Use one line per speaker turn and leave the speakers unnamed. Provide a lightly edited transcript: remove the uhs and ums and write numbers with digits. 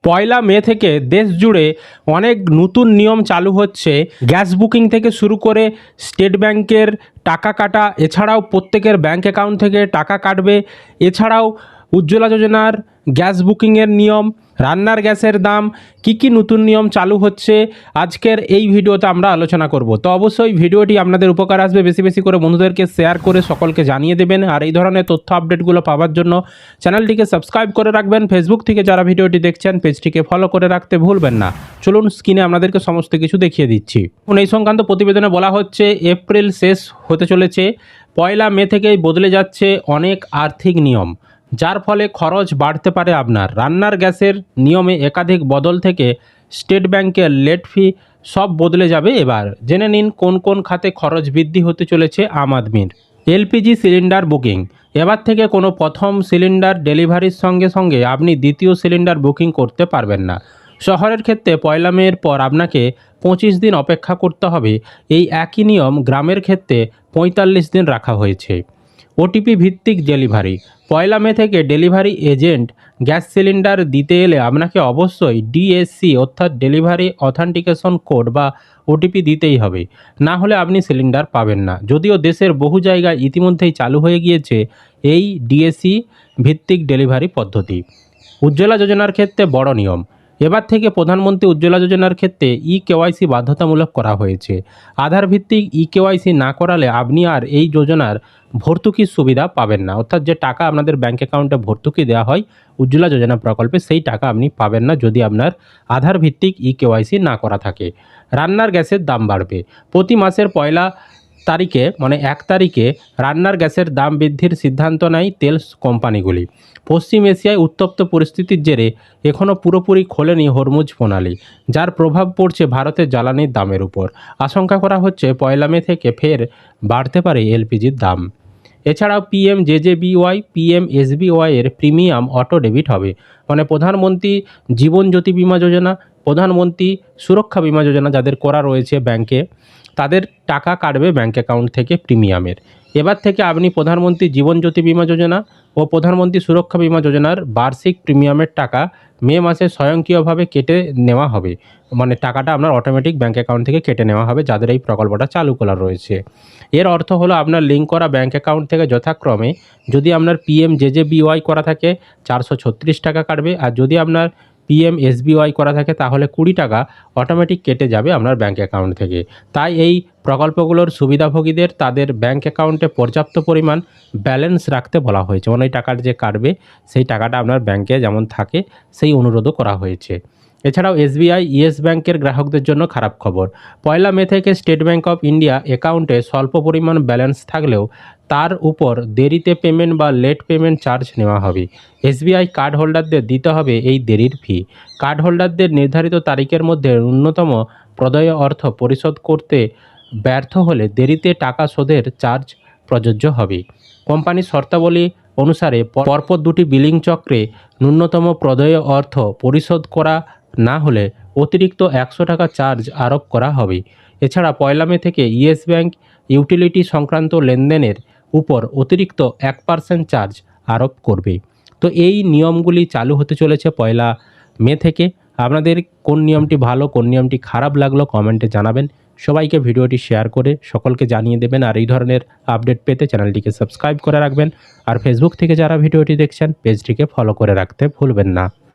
পয়লা মে থেকে দেশ জুড়ে অনেক নতুন নিয়ম চালু হচ্ছে। গ্যাস বুকিং থেকে শুরু করে স্টেট ব্যাংকের টাকা কাটা, এছাড়াও প্রত্যেকের ব্যাংক অ্যাকাউন্ট থেকে টাকা কাটবে। এছাড়াও উজ্জ্বলা যোজনার গ্যাস বুকিংয়ের নিয়ম, রান্নার গ্যাসের দাম, কি নতুন নিয়ম চালু হচ্ছে আজকের এই ভিডিওতে আমরা আলোচনা করব। তো অবশ্যই ভিডিওটি আপনাদের উপকার আসবে, বেশি বেশি করে বন্ধুদেরকে শেয়ার করে সকলকে জানিয়ে দেবেন। আর এই ধরনের তথ্য আপডেটগুলো পাওয়ার জন্য চ্যানেলটিকে সাবস্ক্রাইব করে রাখবেন। ফেসবুক থেকে যারা ভিডিওটি দেখছেন পেজটিকে ফলো করে রাখতে ভুলবেন না। চলুন স্ক্রিনে আপনাদেরকে সমস্ত কিছু দেখিয়ে দিচ্ছি। এই সংক্রান্ত প্রতিবেদনে বলা হচ্ছে এপ্রিল শেষ হতে চলেছে, পয়লা মে থেকেই বদলে যাচ্ছে অনেক আর্থিক নিয়ম, যার ফলে খরচ বাড়তে পারে আপনার। রান্নার গ্যাসের নিয়মে একাধিক বদল থেকে স্টেট ব্যাংকের লেট ফি সব বদলে যাবে এবার। জেনে নিন কোন কোন খাতে খরচ বৃদ্ধি হতে চলেছে আম আদমির। এলপিজি সিলিন্ডার বুকিং, এবার থেকে কোনো প্রথম সিলিন্ডার ডেলিভারির সঙ্গে সঙ্গে আপনি দ্বিতীয় সিলিন্ডার বুকিং করতে পারবেন না। শহরের ক্ষেত্রে পয়লা মের পর আপনাকে 25 দিন অপেক্ষা করতে হবে। এই একই নিয়ম গ্রামের ক্ষেত্রে 45 দিন রাখা হয়েছে। ওটিপি ভিত্তিক ডেলিভারি, পয়লা মে থেকে ডেলিভারি এজেন্ট গ্যাস সিলিন্ডার দিতে এলে আপনাকে অবশ্যই ডিএসসি অর্থাৎ ডেলিভারি অথেন্টিকেশন কোড বা ওটিপি দিতেই হবে, না হলে আপনি সিলিন্ডার পাবেন না। যদিও দেশের বহু জায়গায় ইতিমধ্যেই চালু হয়ে গিয়েছে এই ডিএসসি ভিত্তিক ডেলিভারি পদ্ধতি। উজ্জ্বলা যোজনার ক্ষেত্রে বড় নিয়ম, এবার থেকে প্রধানমন্ত্রী উজ্জ্বলা যোজনার ক্ষেত্রে কেওয়াইসি বাধ্যতামূলক করা হয়েছে। আধার ভিত্তিক কেওয়াইসি না করালে আপনি আর এই যোজনার ভর্তুকির সুবিধা পাবেন না। অর্থাৎ যে টাকা আপনাদের ব্যাঙ্ক অ্যাকাউন্টে ভর্তুকি দেওয়া হয় উজ্জ্বলা যোজনা প্রকল্পে, সেই টাকা আপনি পাবেন না যদি আপনার আধার ভিত্তিক কেওয়াইসি না করা থাকে। রান্নার গ্যাসের দাম বাড়বে, প্রতি মাসের পয়লা তারিখে মানে 1 তারিখে রান্নার গ্যাসের দাম বৃদ্ধির সিদ্ধান্ত নেয় তেল কোম্পানিগুলি। পশ্চিম এশিয়ায় উত্তপ্ত পরিস্থিতির জেরে এখনও পুরোপুরি খোলেনি হরমুজ প্রণালী, যার প্রভাব পড়ছে ভারতের জ্বালানির দামের উপর। আশঙ্কা করা হচ্ছে পয়লা মে থেকে ফের বাড়তে পারে এলপিজির দাম। এছাড়াও পিএমজেজেবিওয়াই, পিএমএসবিওয়াই এর প্রিমিয়াম অটো ডেবিট হবে। মানে প্রধানমন্ত্রী জীবন জ্যোতি বিমা যোজনা, প্রধানমন্ত্রী সুরক্ষা বিমা যোজনা যাদের করা রয়েছে ব্যাংকে, তাদের টাকা কাটবে ব্যাংক অ্যাকাউন্ট থেকে প্রিমিয়ামের। এবার থেকে আপনি প্রধানমন্ত্রী জীবন জ্যোতি বিমা যোজনা ও প্রধানমন্ত্রী সুরক্ষা বিমা যোজনার বার্ষিক প্রিমিয়ামের টাকা মে মাসে স্বয়ংক্রিয়ভাবে কেটে নেওয়া হবে। মানে টাকাটা আপনার অটোমেটিক ব্যাংক অ্যাকাউন্ট থেকে কেটে নেওয়া হবে যাদের এই প্রকল্পটা চালু করা রয়েছে। এর অর্থ হলো আপনার লিঙ্ক করা ব্যাংক অ্যাকাউন্ট থেকে যথাক্রমে যদি আপনার পিএমজেজেবিওয়াই করা থাকে 436 টাকা কাটবে, আর যদি আপনার পিএমএসবিওয়াই করা থাকে তাহলে 20 টাকা অটোমেটিক কেটে যাবে আপনার ব্যাংক অ্যাকাউন্ট থেকে। তাই এই প্রকল্পগুলোর সুবিধাভোগীদের তাদের ব্যাংক অ্যাকাউন্টে পর্যাপ্ত পরিমাণ ব্যালেন্স রাখতে বলা হয়েছে। মানে এই টাকাটা যে কাটবে সেই টাকাটা আপনার ব্যাংকে যেমন থাকে সেই অনুরোধও করা হয়েছে। এছাড়াও এসবিআই ইয়েস ব্যাংকের গ্রাহকদের জন্য খারাপ খবর, পয়লা মে থেকে স্টেট ব্যাংক অফ ইন্ডিয়া অ্যাকাউন্টে স্বল্প পরিমাণ ব্যালেন্স থাকলেও তার উপর দেরিতে পেমেন্ট বা লেট পেমেন্ট চার্জ নেওয়া হবে। এসবিআই কার্ড হোল্ডারদের দিতে হবে এই দেরির ফি। কার্ড হোল্ডারদের নির্ধারিত তারিখের মধ্যে ন্যূনতম প্রদেয় অর্থ পরিশোধ করতে ব্যর্থ হলে দেরিতে টাকা শোধের চার্জ প্রযোজ্য হবে। কোম্পানির শর্তাবলী অনুসারে পরপর 2টি বিলিং চক্রে ন্যূনতম প্রদেয় অর্থ পরিশোধ করা না হলে অতিরিক্ত 100 টাকা চার্জ আরোপ করা হবে। এছাড়া পয়লা মে থেকে ইয়েস ব্যাংক ইউটিলিটি সংক্রান্ত লেনদেনের উপর অতিরিক্ত 1% চার্জ আরোপ করবে। তো এই নিয়মগুলি চালু হতে চলেছে পয়লা মে থেকে। আপনাদের কোন নিয়মটি ভালো, কোন নিয়মটি খারাপ লাগলো কমেন্টে জানাবেন। সবাইকে ভিডিওটি শেয়ার করে সকলকে জানিয়ে দেবেন। আর এই ধরনের আপডেট পেতে চ্যানেলটিকে সাবস্ক্রাইব করে রাখবেন। আর ফেসবুক থেকে যারা ভিডিওটি দেখছেন পেজটিকে ফলো করে রাখতে ভুলবেন না।